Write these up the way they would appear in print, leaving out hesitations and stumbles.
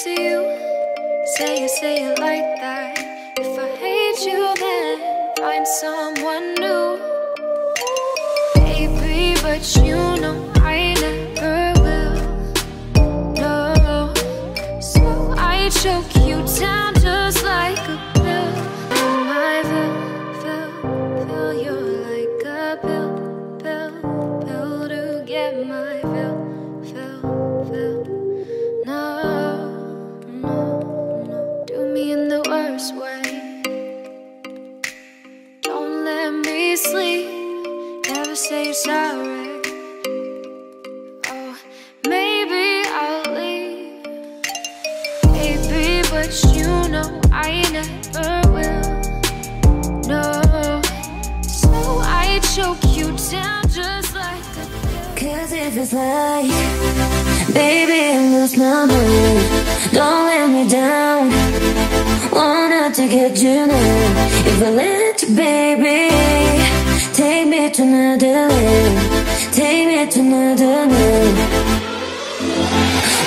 to you. Say it like that. If I hate you, then find someone new. Baby, but you know I never will. No, so I choke you down just like a pill. I fill you're like a pill to get my fill. No, do me in the worst way. Don't let me sleep, never say you're sorry. Oh, maybe I'll leave, baby, but you know I never will. No, so I choke you down just like a pill. 'Cause if it's like, baby, I lose my mind, don't let me down. Wanted to get you now. If I let you, baby, take me to another land, take me to another land.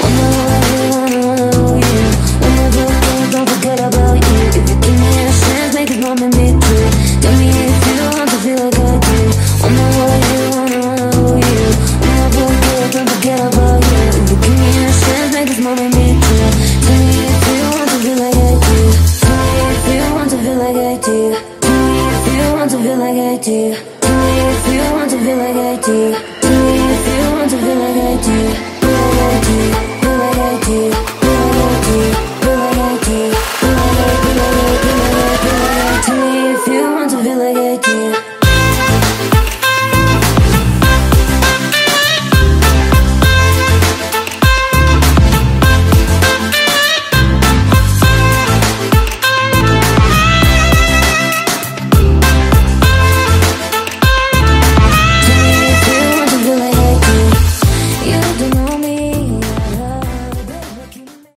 Wanna love you, wanna do it, don't forget about you. If you give me a chance, make it more than me too. Tell me if you want to feel like I do. Wanna love you, wanna you, wanna do it, don't forget about you. If you give me a chance, make it more than me too. Tell me if you want to feel like I do. Tell me if you want to feel like I do. Tell me if you want to feel like I do. Tell me if you want to feel like I do. Tell me if you want to feel like I do.